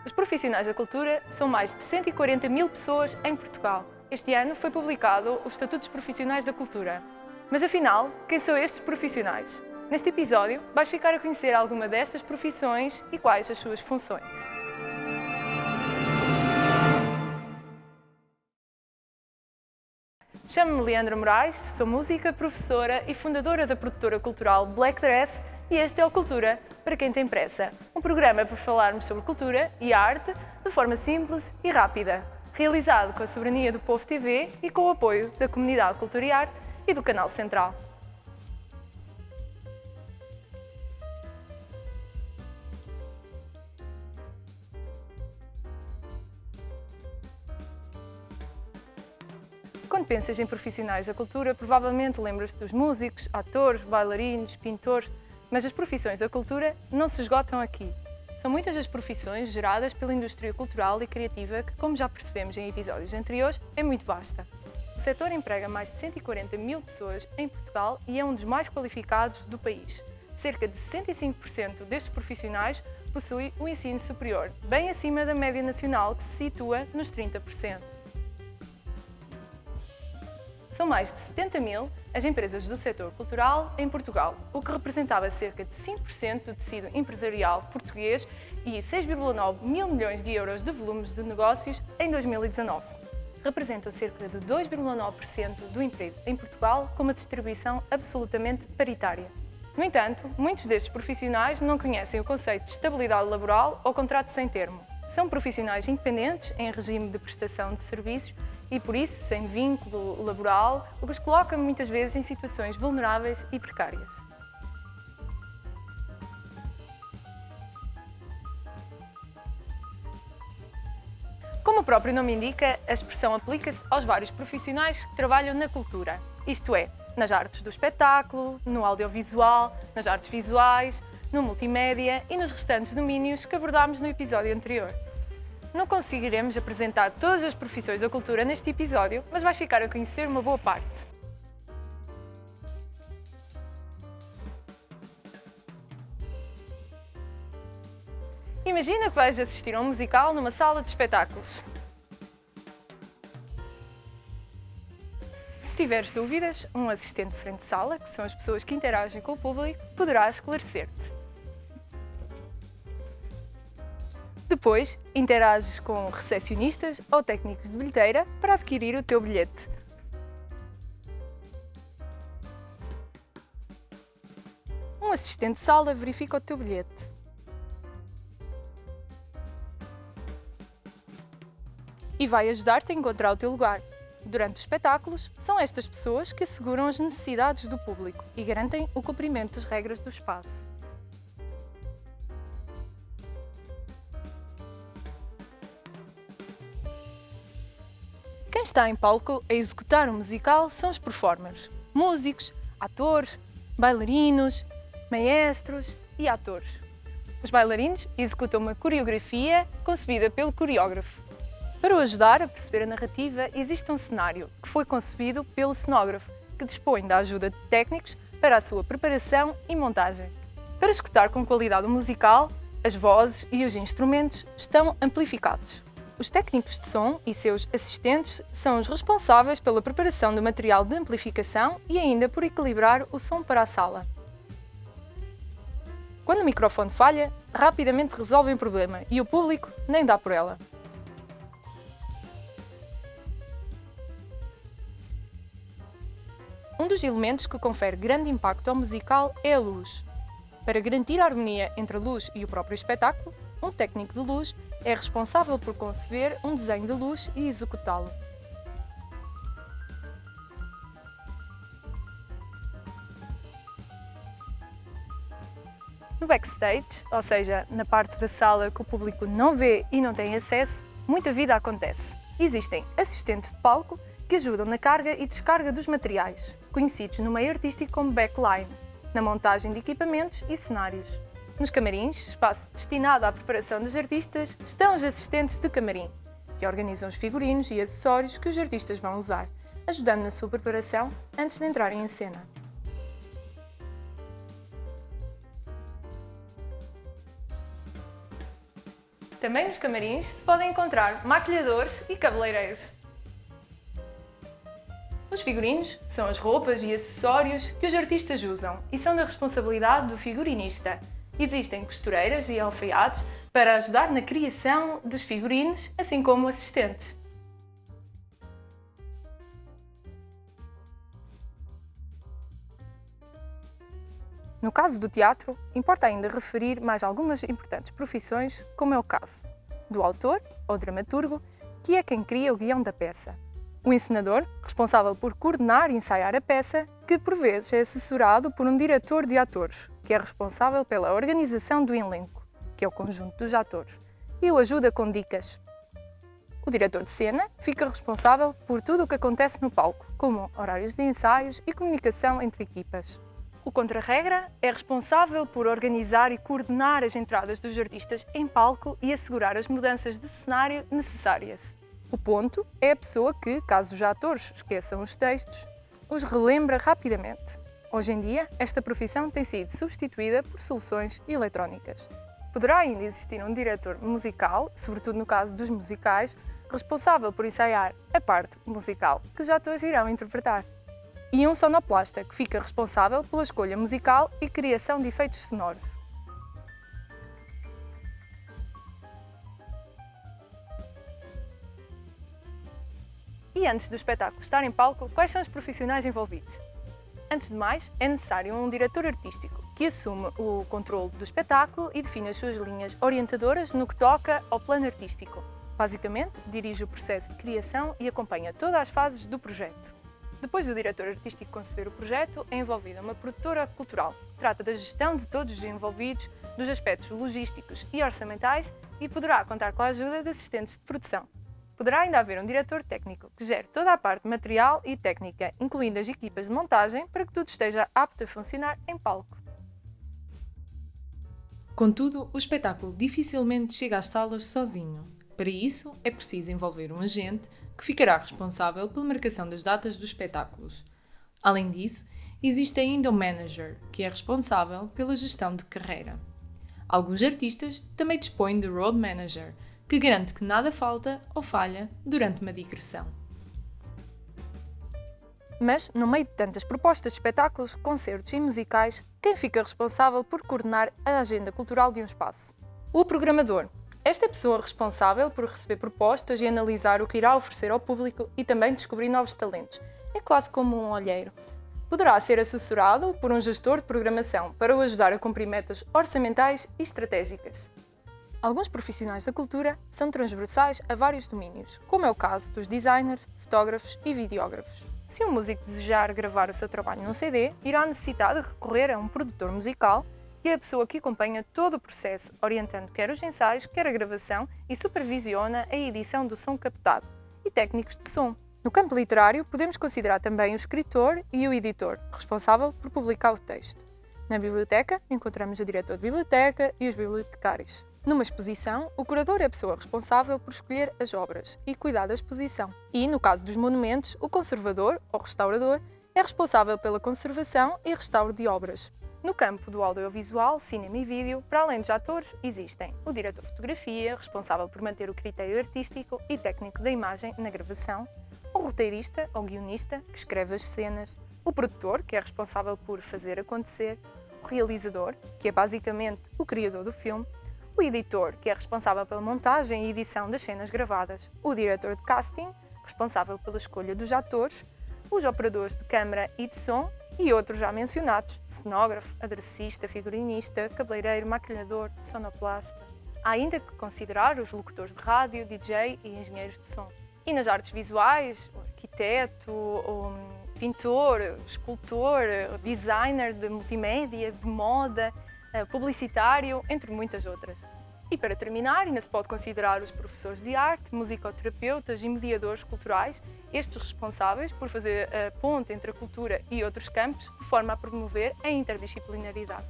Os profissionais da cultura são mais de 140 mil pessoas em Portugal. Este ano foi publicado o Estatuto dos Profissionais da Cultura. Mas afinal, quem são estes profissionais? Neste episódio, vais ficar a conhecer alguma destas profissões e quais as suas funções. Chamo-me Leandra Moraes, sou música, professora e fundadora da produtora cultural Black Dress e este é o Cultura para quem tem pressa, um programa para falarmos sobre cultura e arte de forma simples e rápida, realizado com a soberania do Povo TV e com o apoio da Comunidade Cultura e Arte e do Canal Central. Quando pensas em profissionais da cultura, provavelmente lembras-te dos músicos, atores, bailarinos, pintores, mas as profissões da cultura não se esgotam aqui. São muitas as profissões geradas pela indústria cultural e criativa que, como já percebemos em episódios anteriores, é muito vasta. O setor emprega mais de 140 mil pessoas em Portugal e é um dos mais qualificados do país. Cerca de 65% destes profissionais possui o ensino superior, bem acima da média nacional que se situa nos 30%. São mais de 70 mil as empresas do setor cultural em Portugal, o que representava cerca de 5% do tecido empresarial português e 6,9 mil milhões de euros de volumes de negócios em 2019. Representam cerca de 2,9% do emprego em Portugal com uma distribuição absolutamente paritária. No entanto, muitos destes profissionais não conhecem o conceito de estabilidade laboral ou contrato sem termo. São profissionais independentes em regime de prestação de serviços e, por isso, sem vínculo laboral, o que os coloca muitas vezes em situações vulneráveis e precárias. Como o próprio nome indica, a expressão aplica-se aos vários profissionais que trabalham na cultura, isto é, nas artes do espetáculo, no audiovisual, nas artes visuais, no multimédia e nos restantes domínios que abordámos no episódio anterior. Não conseguiremos apresentar todas as profissões da cultura neste episódio, mas vais ficar a conhecer uma boa parte. Imagina que vais assistir a um musical numa sala de espetáculos. Se tiveres dúvidas, um assistente de frente de sala, que são as pessoas que interagem com o público, poderá esclarecer-te. Depois, interages com recepcionistas ou técnicos de bilheteira para adquirir o teu bilhete. Um assistente de sala verifica o teu bilhete. E vai ajudar-te a encontrar o teu lugar. Durante os espetáculos, são estas pessoas que asseguram as necessidades do público e garantem o cumprimento das regras do espaço. Quem está em palco a executar um musical são os performers, músicos, atores, bailarinos, maestros e atores. Os bailarinos executam uma coreografia concebida pelo coreógrafo. Para o ajudar a perceber a narrativa, existe um cenário que foi concebido pelo cenógrafo, que dispõe da ajuda de técnicos para a sua preparação e montagem. Para escutar com qualidade o musical, as vozes e os instrumentos estão amplificados. Os técnicos de som e seus assistentes são os responsáveis pela preparação do material de amplificação e ainda por equilibrar o som para a sala. Quando o microfone falha, rapidamente resolvem o problema e o público nem dá por ela. Um dos elementos que confere grande impacto ao musical é a luz. Para garantir a harmonia entre a luz e o próprio espetáculo, um técnico de luz é responsável por conceber um desenho de luz e executá-lo. No backstage, ou seja, na parte da sala que o público não vê e não tem acesso, muita vida acontece. Existem assistentes de palco que ajudam na carga e descarga dos materiais, conhecidos no meio artístico como backline, na montagem de equipamentos e cenários. Nos camarins, espaço destinado à preparação dos artistas, estão os assistentes de camarim, que organizam os figurinos e acessórios que os artistas vão usar, ajudando na sua preparação antes de entrarem em cena. Também nos camarins se podem encontrar maquilhadores e cabeleireiros. Os figurinos são as roupas e acessórios que os artistas usam e são da responsabilidade do figurinista. Existem costureiras e alfaiates para ajudar na criação dos figurinos, assim como assistentes. No caso do teatro, importa ainda referir mais algumas importantes profissões, como é o caso do autor ou dramaturgo, que é quem cria o guião da peça. O encenador, responsável por coordenar e ensaiar a peça, que por vezes é assessorado por um diretor de atores, que é responsável pela organização do elenco, que é o conjunto dos atores, e o ajuda com dicas. O diretor de cena fica responsável por tudo o que acontece no palco, como horários de ensaios e comunicação entre equipas. O contra-regra é responsável por organizar e coordenar as entradas dos artistas em palco e assegurar as mudanças de cenário necessárias. O ponto é a pessoa que, caso os atores esqueçam os textos, os relembra rapidamente. Hoje em dia, esta profissão tem sido substituída por soluções eletrónicas. Poderá ainda existir um diretor musical, sobretudo no caso dos musicais, responsável por ensaiar a parte musical que os atores irão interpretar. E um sonoplasta, que fica responsável pela escolha musical e criação de efeitos sonoros. E antes do espetáculo estar em palco, quais são os profissionais envolvidos? Antes de mais, é necessário um diretor artístico, que assume o controle do espetáculo e define as suas linhas orientadoras no que toca ao plano artístico. Basicamente, dirige o processo de criação e acompanha todas as fases do projeto. Depois do diretor artístico conceber o projeto, é envolvida uma produtora cultural, que trata da gestão de todos os envolvidos, dos aspectos logísticos e orçamentais e poderá contar com a ajuda de assistentes de produção. Poderá ainda haver um diretor técnico, que gere toda a parte material e técnica, incluindo as equipas de montagem, para que tudo esteja apto a funcionar em palco. Contudo, o espetáculo dificilmente chega às salas sozinho. Para isso, é preciso envolver um agente que ficará responsável pela marcação das datas dos espetáculos. Além disso, existe ainda o manager, que é responsável pela gestão de carreira. Alguns artistas também dispõem de road manager, que garante que nada falta ou falha durante uma digressão. Mas, no meio de tantas propostas de espetáculos, concertos e musicais, quem fica responsável por coordenar a agenda cultural de um espaço? O programador. Esta é a pessoa responsável por receber propostas e analisar o que irá oferecer ao público e também descobrir novos talentos. É quase como um olheiro. Poderá ser assessorado por um gestor de programação para o ajudar a cumprir metas orçamentais e estratégicas. Alguns profissionais da cultura são transversais a vários domínios, como é o caso dos designers, fotógrafos e videógrafos. Se um músico desejar gravar o seu trabalho num CD, irá necessitar de recorrer a um produtor musical, que é a pessoa que acompanha todo o processo, orientando quer os ensaios, quer a gravação e supervisiona a edição do som captado, e técnicos de som. No campo literário, podemos considerar também o escritor e o editor, responsável por publicar o texto. Na biblioteca, encontramos o diretor de biblioteca e os bibliotecários. Numa exposição, o curador é a pessoa responsável por escolher as obras e cuidar da exposição. E, no caso dos monumentos, o conservador, ou restaurador, é responsável pela conservação e restauro de obras. No campo do audiovisual, cinema e vídeo, para além dos atores, existem o diretor de fotografia, responsável por manter o critério artístico e técnico da imagem na gravação, o roteirista ou guionista, que escreve as cenas, o produtor, que é responsável por fazer acontecer, o realizador, que é basicamente o criador do filme, o editor, que é responsável pela montagem e edição das cenas gravadas, o diretor de casting, responsável pela escolha dos atores, os operadores de câmara e de som e outros já mencionados, cenógrafo, aderecista, figurinista, cabeleireiro, maquilhador, sonoplasta. Há ainda que considerar os locutores de rádio, DJ e engenheiros de som. E nas artes visuais, o arquiteto, o pintor, o escultor, o designer de multimédia, de moda, publicitário, entre muitas outras. E para terminar, ainda se pode considerar os professores de arte, musicoterapeutas e mediadores culturais, estes responsáveis por fazer a ponte entre a cultura e outros campos, de forma a promover a interdisciplinaridade.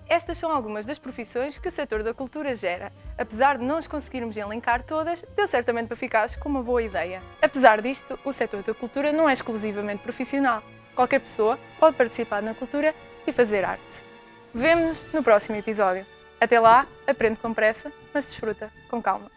Estas são algumas das profissões que o setor da cultura gera. Apesar de não as conseguirmos elencar todas, deu certamente para ficares com uma boa ideia. Apesar disto, o setor da cultura não é exclusivamente profissional. Qualquer pessoa pode participar na cultura e fazer arte. Vemo-nos no próximo episódio. Até lá, aprende com pressa, mas desfruta com calma.